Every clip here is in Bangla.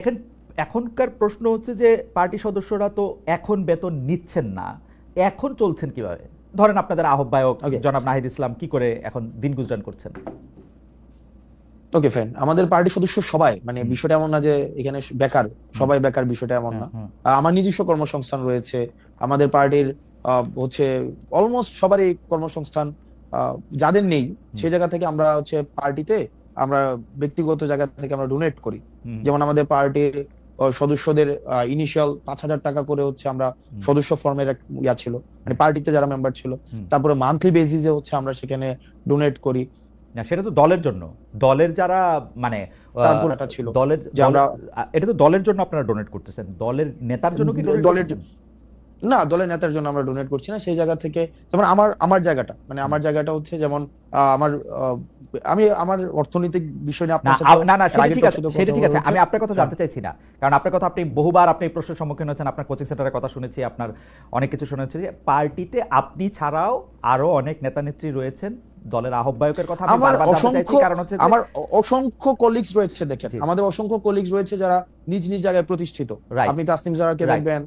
এখন এখনকার প্রশ্ন হচ্ছে যে পার্টি সদস্যরা তো এখন বেতন নিচ্ছেন না, এখন চলছেন কিভাবে? ধরেন আপনাদের আহ্বায়ক জনাব নাহিদ ইসলাম কি করে এখন দিন গুজরান করছেন? ওকে ফাইন, আমাদের পার্টি সদস্য সবাই, মানে বিষয়টা এমন না যে এখানে বেকার, সবাই বেকার, বিষয়টা এমন না। আমার নিজস্ব কর্মসংস্থান রয়েছে, আমাদের পার্টির হচ্ছে অলমোস্ট সবারই কর্মসংস্থান। যাদের নেই সেই জায়গা থেকে আমরা হচ্ছে পার্টিতে আমরা ব্যক্তিগত জায়গা থেকে আমরা ডোনেট করি। যেমন আমাদের পার্টির সদস্যদের ইনিশিয়াল 5,000 টাকা করে হচ্ছে আমরা সদস্য ফর্মের ইয়া ছিল, মানে পার্টিতে যারা মেম্বার ছিল, তারপরে মান্থলি বেসিসে হচ্ছে আমরা সেখানে ডোনেট করি। না, সেটা তো দলের জন্য, দলের যারা মানে তারপর এটা ছিল দলের যে আমরা, এটা তো দলের জন্য আপনারা ডোনেট করতেছেন, দলের নেতার জন্য কি দলের না, দলের নেতার জন্য আমরা ডোনেট করছি না। সেই জায়গা থেকে যেমন আমার জায়গাটা, মানে আমার জায়গাটা হচ্ছে যেমন আমি আমার অর্থনৈতিক বিষয় নিয়ে আপনার সাথে না সেটা ঠিক আছে, আমি আপনার কথা জানতে চাইছি না, কারণ আপনার কথা আপনি বহুবার আপনি প্রশ্নের সম্মুখীন হয়েছেন, আপনার কোচিং সেন্টারের কথা শুনেছি, আপনার অনেক কিছু শুনেছি যে পার্টিতে আপনি ছাড়াও আরো অনেক নেতা নেত্রী রয়েছেন, দলের আহ্বায়কের কথা আমি বারবার জানতে চাইছি, কারণ হচ্ছে আমার অসংখ্য কলিগস রয়েছে। দেখেন, আমাদের অসংখ্য কলিগস রয়েছে যারা নিজ নিজ জায়গায় প্রতিষ্ঠিত। আপনি তাসনিম জারাকে দেখবেন,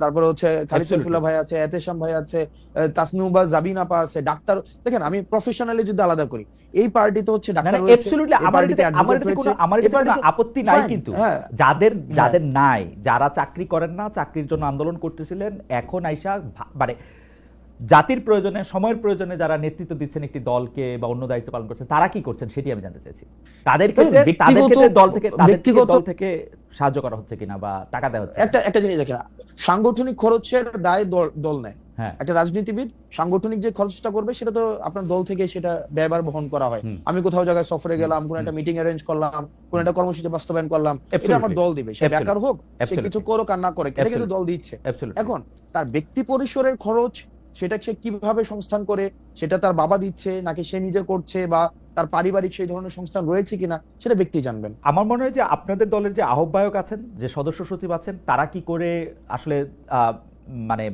তারপরে হচ্ছে খালিদ সাইফুল্লাহ ভাই আছে, এতেশাম ভাই আছে, তাসনুবা জাবিন আপা আছে, ডাক্তার। দেখেন, আমি প্রফেশনালি যদি আলাদা করি, এই পার্টিতে হচ্ছে ডাক্তার রয়েছে, আমার কোনো আপত্তি নাই, কিন্তু যাদের নাই, যারা চাকরি করেন না, চাকরির জন্য আন্দোলন করতেছিলেন, এখন আইসা মানে জাতির প্রয়োজনে, সময়ের প্রয়োজনে যারা নেতৃত্ব দিচ্ছেন একটি দলকে বা অন্য দায়িত্ব পালন করছেন, তারা কি করছেন সেটি আমি জানতে চাইছি। তাদের ক্ষেত্রে দল থেকে সাহায্য করা হচ্ছে কিনা বা টাকা দেওয়া হচ্ছে। একটা জিনিস দেখেন, সাংগঠনিক খরচের দায় দল নেয়। একটা রাজনীতিবিদ সাংগঠনিক যে খরচটা করবে সেটা তো আপনার দল থেকে সেটা ব্যয়ভার বহন করা হয়। আমি কোথাও জায়গায় সফরে গেলাম, কোন একটা মিটিং অ্যারেঞ্জ করলাম, কোন একটা কর্মসূচি বাস্তবায়ন করলাম, এটা আমার দল দিবে। সে বেকার হোক, সে কিছু করুক আর না করে, এটা কিন্তু দল দিচ্ছে। এখন তার ব্যক্তি পরিসরের খরচ সেটা সে কিভাবে সংস্থান করে, সেটা তার বাবা দিচ্ছে নাকি সে নিজে করছে, বা তার পারিবারিক সেই ধরনের সংস্থান রয়েছে কিনা, সেটা ব্যক্তি জানবেন। আমার মনে হয় যে আপনাদের দলের যে আহ্বায়ক আছেন, যে সদস্য সচিব আছেন, তারা কি করে আসলে মানে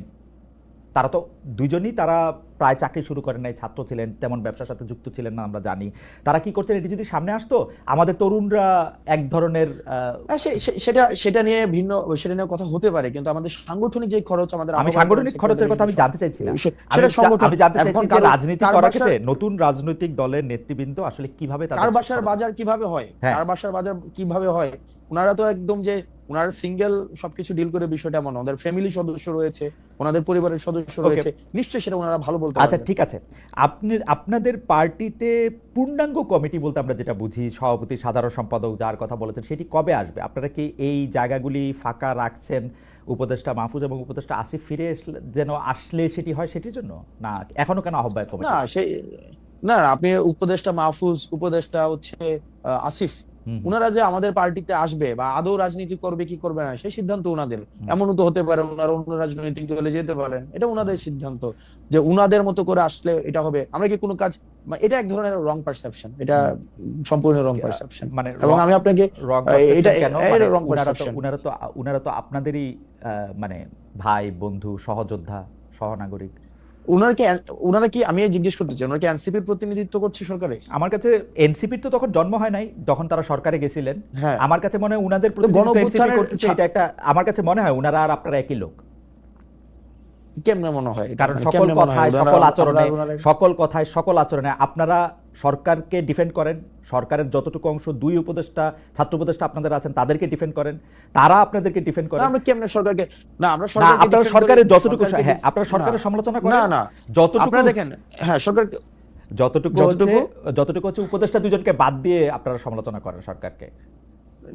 তারা তো দুইজনই তারা প্রায় চাকরি শুরু করেন নাই, ছাত্র ছিলেন, তেমন ব্যবসার সাথে যুক্ত ছিলেন না, আমরা জানি। তারা কি করছেন এটি যদি সামনে আসতো, আমাদের তরুণরা এক ধরনের সেটা নিয়ে ভিন্ন, সেটা নিয়ে কথা হতে পারে, কিন্তু আমাদের সাংগঠনিক যে খরচ, আমি সাংগঠনিক খরচের কথা আমি জানতে চাইছি না, আমি জানতে চাইছি যে রাজনীতি করার ক্ষেত্রে নতুন রাজনৈতিক দলের নেতৃবৃন্দ আসলে কিভাবে কার বাসার বাজার কিভাবে হয়, কার বাসার বাজার কিভাবে হয়। ওনারা তো একদম যে ওনারা সিঙ্গেল সবকিছু ডিল করে বিষয়টা এমন, ওদের ফ্যামিলি সদস্য রয়েছে, ওনাদের পরিবারের সদস্য রয়েছে, নিশ্চয়ই সেটা ওনারা ভালো বলতে পারবেন। আচ্ছা ঠিক আছে, আপনাদের পার্টিতে পূর্ণাঙ্গ কমিটি বলতে আমরা যেটা বুঝি, সভাপতি, সাধারণ সম্পাদক, যার কথা বলেছেন, সেটি কবে আসবে? আপনারা কি এই জায়গাগুলি ফাঁকা রাখছেন উপদেষ্টা মাহফুজ এবং উপদেষ্টা আসিফ ফিরে যেন আসলে সেটি হয়, সেটির জন্য? না এখনো কেন আহ্বায়ক কমিটি? না, আপনি উপদেষ্টা মাহফুজ, উপদেষ্টা হচ্ছে আসিফ, ওনারা যে আমাদের পার্টিতে আসবে বা আদৌ রাজনীতি করবে কি করবে না, সেই সিদ্ধান্ত ওনাদের। এমনও তো হতে পারে ওনারা অন্য রাজনৈতিক দলে যেতে পারেন, এটা ওনাদের সিদ্ধান্ত, যে ওনাদের মতো করে আসলে এটা হবে। আমরা কি কোনো কাজ, এটা এক ধরনের রং পারসেপশন, এটা সম্পূর্ণ রং পারসেপশন। মানে এবং আমি আপনাকে ওনারা তো আপনাদেরই মানে ভাই, বন্ধু, সহযোদ্ধা, সহনাগরিক। ওনারা কি, আমি জিজ্ঞেস করতে চাই, ওনারা কি এনসিপির প্রতিনিধিত্ব করছে সরকারে? আমার কাছে এনসিপির তো তখন জন্ম হয় নাই যখন তারা সরকারে গেছিলেন। আমার কাছে মনে হয় উনাদের প্রতিনিধিত্ব এনসিপি করতেছে, এটা একটা, আমার কাছে মনে হয় উনারা আর আপনারা একই লোক। কেমনে মনে হয়? কারণ সকল কথায় সকল আচরণে আপনারা সরকারকে ডিফেন্ড করেন, সরকারের যতটুকু অংশ দুই উপদেষ্টা, ছাত্র উপদেষ্টা আপনাদের আছেন, তাদেরকে ডিফেন্ড করেন, তারা আপনাদেরকে ডিফেন্ড করেন। আমরা কেমনে সরকারকে, না আমরা আপনারা সরকারের যতটুকু, হ্যাঁ আপনারা সরকারের সমালোচনা করেন, না যতটুকু আপনারা দেখেন, হ্যাঁ সরকার যতটুকু হচ্ছে উপদেষ্টা দুজনকে বাদ দিয়ে আপনারা সমালোচনা করেন সরকারকে।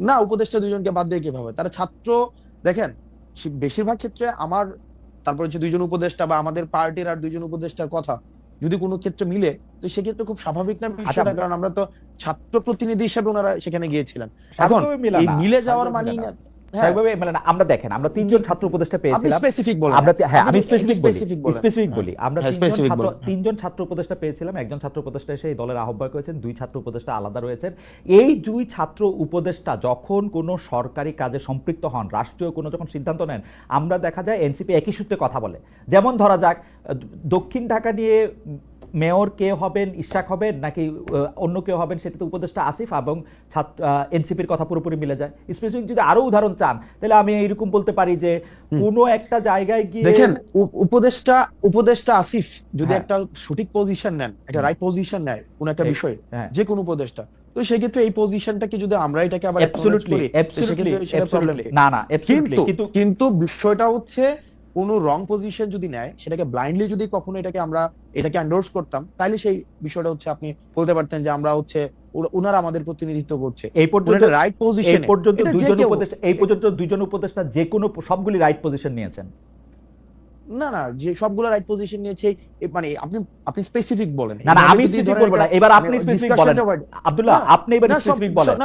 না, উপদেষ্টা দুজনকে বাদ দিয়ে কিভাবে? তারা ছাত্র, দেখেন বেশিরভাগ ক্ষেত্রে আমার, তারপর হচ্ছে দুইজন উপদেষ্টা বা আমাদের পার্টির আর দুইজন উপদেষ্টার কথা যদি কোনো ক্ষেত্রে মিলে, তো সেক্ষেত্রে খুব স্বাভাবিক না বিষয়টা, কারণ আমরা তো ছাত্র প্রতিনিধি হিসেবে ওনারা সেখানে গিয়েছিলেন। এখন এই মিলে যাওয়ার মানে আমরা দেখেন, আমরা তিনজন ছাত্র উপদেষ্টা পেয়েছিলাম, তিনজন ছাত্র উপদেষ্টা পেয়েছিলাম, একজন ছাত্র উপদেষ্টা এসে এই দলের আহ্বায়ক হয়েছেন, দুই ছাত্র উপদেষ্টা আলাদা রয়েছেন। এই দুই ছাত্র উপদেষ্টা যখন কোনো সরকারি কাজে সম্পৃক্ত হন, রাষ্ট্রীয় কোনো যখন সিদ্ধান্ত নেন, আমরা দেখা যায় এনসিপি একই সূত্রে কথা বলে। যেমন ধরা যাক দক্ষিণ ঢাকা নিয়ে মেয়র কে হবেন, ইশাক হবেন নাকি অন্য কেউ হবেন, সেটা তো উপদেষ্টা আসিফ এবং এনসিপির কথা পুরোপুরি মিলে যায়। স্পেসিফিক যদি আরো উদাহরণ চান তাহলে আমি এইরকম বলতে পারি যে কোনো একটা জায়গায় গিয়ে দেখেন, উপদেষ্টা আসিফ যদি একটা সঠিক পজিশন নেন, একটা রাইট পজিশন নেয় কোন একটা বিষয়ে, যে কোন উপদেষ্টা, তো সেই ক্ষেত্রে এই পজিশনটাকে যদি আমরা এটাকে আবার কিন্তু বিষয়টা হচ্ছে কোন রং পজিশন যদি নেয়, সেটাকে ব্লাইন্ডলি যদি কখনো এটাকে এন্ডোর্স করতাম, তাহলে সেই বিষয়টা হচ্ছে আপনি বলতে পারতেন যে আমরা হচ্ছে ওনারা আমাদের প্রতিনিধিত্ব করছে। এই পর্যন্ত রাইট পজিশন, এই পর্যন্ত দুইজন উপদেষ্টা যে কোনো সবগুলি রাইট পজিশন নিয়েছেন। না না, যে সবগুলো রাইট পজিশন নিয়েছে, মানে আপনি স্পেসিফিক বলেন। না না, আমি স্পেসিফিক বলবো না, এবার আপনি স্পেসিফিক বলেন আব্দুল্লাহ, আপনি এবার স্পেসিফিক বলেন।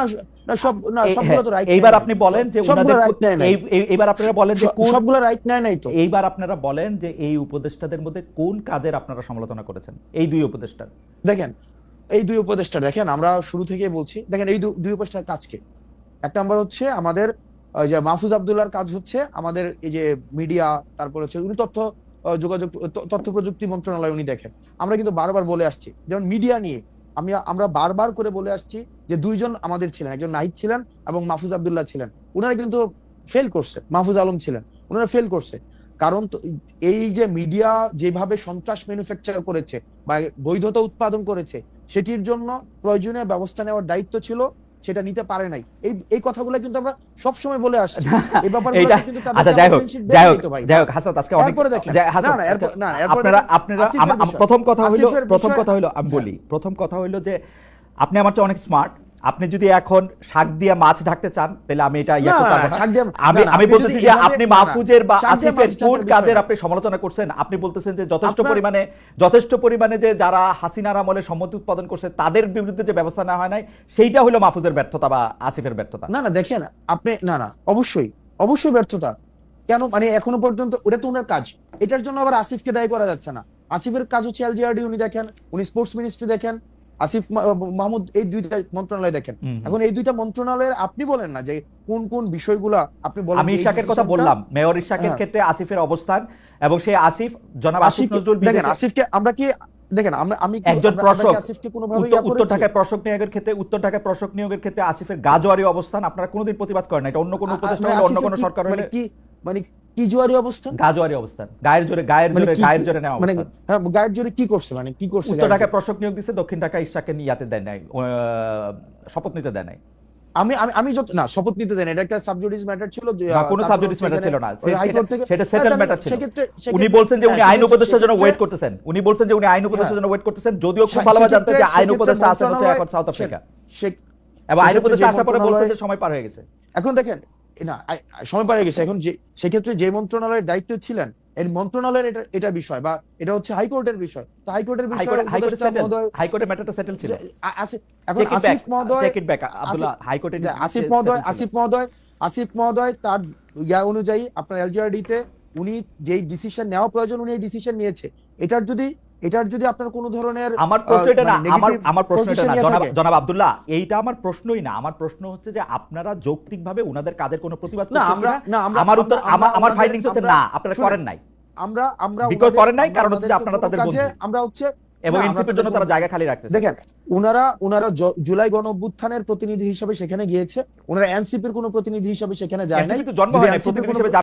না সবগুলো তো রাইট। এইবার আপনি বলেন যে এইবার আপনারা বলেন যে সবগুলো রাইট নাই তো। এইবার আপনারা বলেন যে এই উপদেষ্টাদের মধ্যে কোন কাজের আপনারা সমালোচনা করেছেন, এই দুই উপদেষ্টার? দেখেন, এই দুই উপদেষ্টা, দেখেন আমরা শুরু থেকে বলছি, দেখেন এই দুই উপদেষ্টার কাজকে, এক নাম্বার হচ্ছে আমাদের যে মাহফুজ আব্দুল্লাহর কাজ হচ্ছে আমাদের এই যে মিডিয়া, তারপর হচ্ছে উনি তথ্য প্রযুক্তি মন্ত্রণালয় উনি দেখেন। আমরা কিন্তু বারবার বলে আসছি, যেমন মিডিয়া নিয়ে আমরা বারবার করে বলে আসছি যে দুইজন আমাদের ছিলেন, একজন নাহিদ ছিলেন এবং মাহফুজ আব্দুল্লাহ ছিলেন, ওনারা কিন্তু ফেল করছে। মাহফুজ আলম ছিলেন, ওনারা ফেল করছে। কারণ এই যে মিডিয়া যেভাবে সন্ত্রাস ম্যানুফ্যাকচার করেছে বা বৈধতা উৎপাদন করেছে, সেটির জন্য প্রয়োজনীয় ব্যবস্থা নেওয়ার দায়িত্ব ছিল, সেটা নিতে পারে নাই। এই কথাগুলো কিন্তু আমরা সব সময় বলে আসছি। এই ব্যাপারগুলো কিন্তু আচ্ছা, যাই হোক হাসান, আজকে অনেক প্রথম কথা হলো আমি বলি, প্রথম কথা হলো যে আপনি আমার চেয়ে অনেক স্মার্ট। আপনি যদি এখন শাক দিয়ে মাছ ঢাকতে চান তাহলে আমি এটা ইয়া করতে পারবো না। আমি বলতেছি যে আপনি মাহফুজের বা আসিফের কোন কাজের আপনি সমালোচনা করছেন? আপনি বলতেছেন যে যথেষ্ট পরিমাণে যে যারা হাসিনার আমলে সম্মতি উৎপাদন করছে তাদের বিরুদ্ধে যে ব্যবস্থা নেওয়া হয় নাই, সেইটা হলো মাহফুজের ব্যর্থতা বা আসিফের ব্যর্থতা। না দেখেন আপনি, না অবশ্যই ব্যর্থতা। কেন? মানে এখনো পর্যন্ত ওটা তো ওনার কাজ, এটার জন্য আবার আসিফকে দায়ী করা যাচ্ছে না। আসিফের কাজ হচ্ছে এলজিআরডি উনি দেখেন, উনি স্পোর্টস মিনিস্ট্রি দেখেন, আসিফ মাহমুদ এই দুইটা মন্ত্রণালয় দেখেন। এখন এই দুইটা মন্ত্রণালয়ের আপনি বলেন না যে কোন বিষয়গুলা আপনি বলেন। আমি ইশাকের কথা বললাম, মেয়র ইশাকের ক্ষেত্রে আসিফের অবস্থান, এবং সেই আসিফ জনাব আসিফ নজরুল দেখেন, আসিফকে আমরা কি দেখেন, আমি একজন প্রশাসক, উত্তর ঢাকায় প্রশাসক নিয়োগের ক্ষেত্রে আসিফের গাজোয়ারি অবস্থান আপনারা কোনোদিন প্রতিবাদ করেন না। এটা অন্য কোনো উপদেষ্টা হলে, অন্য কোনো সরকার হলে কি মানে কি জোয়ারি অবস্থান, গাজোয়ারি অবস্থান, গায়ের জোরে নেওয়া মানে হ্যাঁ, গায়ের জোরে কি করছে, মানে কি করছে? উত্তর ঢাকায় প্রশাসক নিয়োগ দিচ্ছে, দক্ষিণ ঢাকায় ইশাককে ইয়াতে দেয় নাই, শপথ নিতে দেয় নাই। আমি যত না শপথ নিতে দেন, এটা একটা সাবজুডিস ম্যাটার ছিল, যে কোনো সাবজুডিস ম্যাটার ছিল না, হাইকোর্ট থেকে সেটা সেটেল ম্যাটার ছিল। উনি বলছেন যে উনি আইন উপদেষ্টার জন্য ওয়েট করতেছেন, যদিও খুব ভালোভাবে জানতেন যে আইন উপদেষ্টা আছেন হচ্ছে এখন সাউথ আফ্রিকা, এবং আইন উপদেষ্টা আসার পরে বলছেন যে সময় পার হয়ে গেছে। এখন দেখেন, না সময় পার হয়ে গেছে, এখন যে সেক্ষেত্রে যে মন্ত্রণালয়ের দায়িত্ব ছিলেন, এই মন্ত্রণালয়ের এটা বিষয়, বা এটা হচ্ছে হাইকোর্টের বিষয়, তো হাইকোর্টের বিষয়, হাইকোর্টের ম্যাটারটা সেটেল ছিল। এখন আসিফ মহোদয় তার ইয়া অনুযায়ী আপনার এলজিআরডি তে উনি যেই ডিসিশন নেওয়া প্রয়োজন উনি এই ডিসিশন নিয়েছে। এটার যদি আপনার কোনো ধরনের, আমার প্রশ্ন এটা না, আমার প্রশ্ন এটা না জনাব আব্দুল্লাহ, এইটা আমার প্রশ্নই না। আমার প্রশ্ন হচ্ছে যে আপনারা যৌক্তিকভাবে উনাদের কাজের কোনো প্রতিবাদ করছেন না? আমার উত্তর, আমার ফাইন্ডিংস হচ্ছে না, আপনারা করেন নাই। আমরা বিকজ করেন নাই, কারণ হচ্ছে যে আপনারা তাদের বন্ধু, আমরা হচ্ছে এবং এনসিপির জন্য তারা জায়গা খালি রাখতেছে। দেখেন, উনারা জুলাই গণ অভ্যুত্থানের প্রতিনিধি হিসেবে সেখানে গিয়েছে, উনারা এনসিপির কোনো প্রতিনিধি হিসেবে সেখানে যায় নাই। জন্ম হয় না প্রতিনিধি হিসেবে